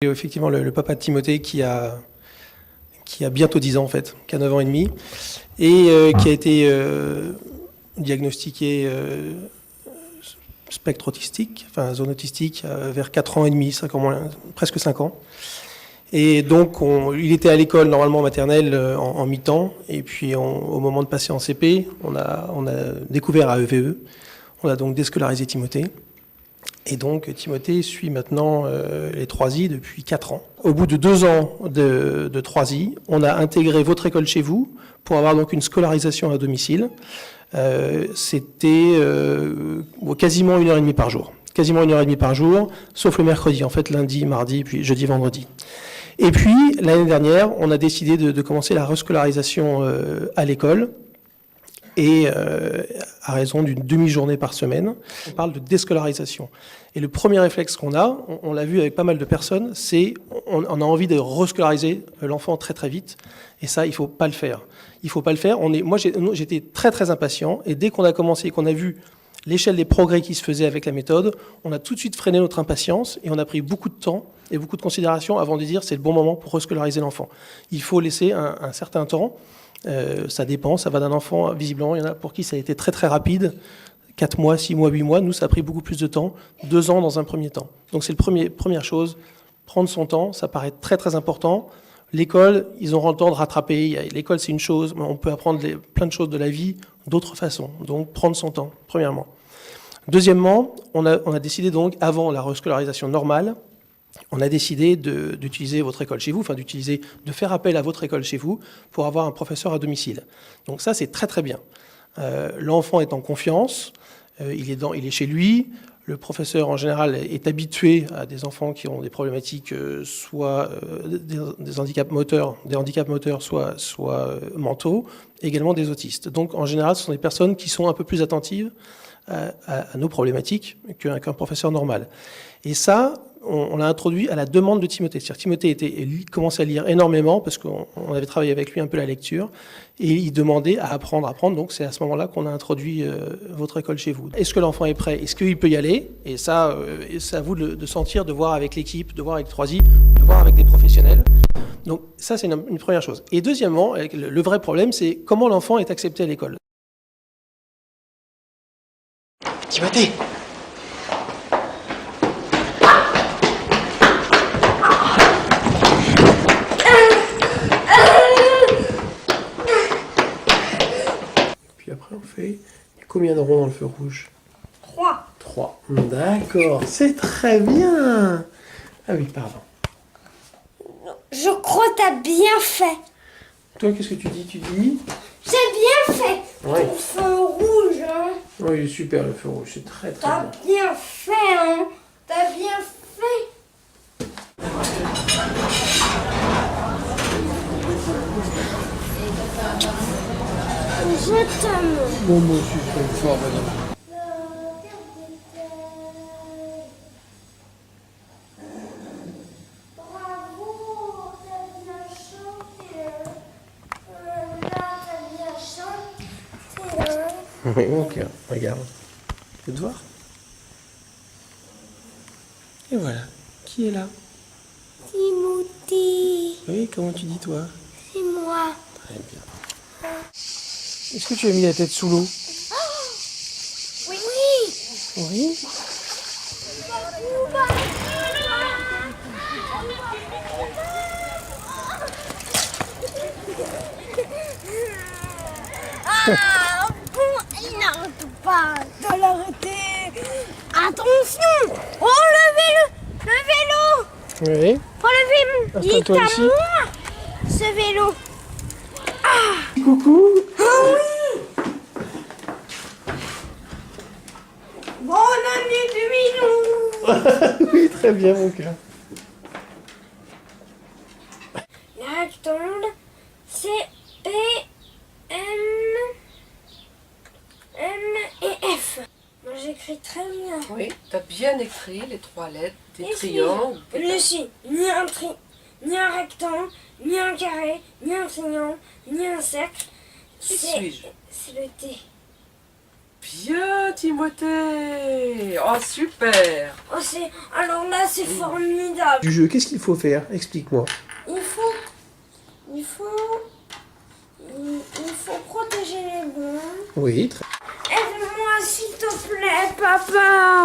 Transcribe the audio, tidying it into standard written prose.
Et effectivement, le papa de Timothée qui a bientôt 10 ans en fait, qui a 9 ans et demi, et qui a été diagnostiqué spectre autistique, enfin zone autistique, vers 4 ans et demi, 5 ans moins, presque 5 ans. Et donc, il était à l'école normalement maternelle en mi-temps, et puis au moment de passer en CP, on a découvert à EVE, on a donc déscolarisé Timothée. Et donc, Timothée suit maintenant les 3I depuis 4 ans. Au bout de 2 ans de 3I, on a intégré votre école chez vous pour avoir donc une scolarisation à domicile. C'était quasiment 1h30 par jour. Quasiment 1h30 par jour, sauf le mercredi, en fait, lundi, mardi, puis jeudi, vendredi. Et puis, l'année dernière, on a décidé de commencer la rescolarisation à l'école, et à raison d'une demi-journée par semaine. On parle de déscolarisation. Et le premier réflexe qu'on a, on l'a vu avec pas mal de personnes, c'est on a envie de rescolariser l'enfant très très vite. Et ça, il faut pas le faire. Il faut pas le faire. Moi, j'étais très très impatient. Et dès qu'on a commencé et qu'on a vu l'échelle des progrès qui se faisaient avec la méthode, on a tout de suite freiné notre impatience et on a pris beaucoup de temps et beaucoup de considération avant de dire c'est le bon moment pour rescolariser l'enfant. Il faut laisser un certain temps. Ça dépend, ça va d'un enfant, visiblement, il y en a pour qui ça a été très très rapide, 4 mois, 6 mois, 8 mois, nous ça a pris beaucoup plus de temps, 2 ans dans un premier temps. Donc c'est première chose, prendre son temps, ça paraît très très important. L'école, ils auront le temps de rattraper, l'école c'est une chose, mais on peut apprendre plein de choses de la vie d'autres façons, donc prendre son temps, premièrement. Deuxièmement, on a décidé donc, avant la rescolarisation normale, on a décidé d'utiliser votre école chez vous, enfin de faire appel à votre école chez vous pour avoir un professeur à domicile. Donc ça, c'est très très bien. L'enfant est en confiance, il est chez lui, le professeur en général est habitué à des enfants qui ont des problématiques, soit des handicaps moteurs, soit mentaux, et également des autistes. Donc en général, ce sont des personnes qui sont un peu plus attentives à nos problématiques qu'un professeur normal. Et ça, on l'a introduit à la demande de Timothée. C'est-à-dire Timothée commençait à lire énormément parce qu'on avait travaillé avec lui un peu la lecture et il demandait à apprendre. Donc c'est à ce moment-là qu'on a introduit votre école chez vous. Est-ce que l'enfant est prêt? Est-ce qu'il peut y aller? Et ça, c'est à vous de sentir, de voir avec l'équipe, de voir avec 3i, de voir avec des professionnels. Donc ça, c'est une première chose. Et deuxièmement, le vrai problème, c'est comment l'enfant est accepté à l'école. Timothée! Puis après, on fait combien de ronds dans le feu rouge? 3. 3. D'accord, c'est très bien. Ah oui, pardon. Je crois que t'as bien fait. Toi, qu'est-ce que tu dis? Tu dis? J'ai bien fait. Oui. Le feu rouge, hein. Oui, il est super le feu rouge, c'est très très T'as bien. bien fait, hein. T'as bien fait. Je t'aime. Bon, moi aussi, je t'aime fort, madame. Bravo, t'as bien chanté. Là, t'as bien chanté. Oui, mon cœur, regarde. Tu veux te voir? Et voilà. Qui est là? Timothy, Oui, comment tu dis, toi? c'est moi. Très bien. Est-ce que tu as mis la tête sous l'eau? Oui. Oui. Ah bon, il n'arrête pas de l'arrêter. Attention. Oh, le vélo. Oui. Relevez-moi. Il est Installe-toi à ici. moi, ce vélo. Coucou. Ah oui. Bonne année 2011. Oui, très bien, mon cœur. La rectangle, c'est P, M et F. Moi, j'écris très bien. Oui, t'as bien écrit les 3 lettres, des Et si, triangles. je suis ni un rectangle, ni un carré, ni un triangle, ni un cercle. Qui suis-je? C'est le T. Bien, Timothée. Oh, super. Oh, alors là, c'est formidable. Du jeu, qu'est-ce qu'il faut faire? Explique-moi. Il faut protéger les bons. Oui, très Aide-moi, s'il te plaît, papa.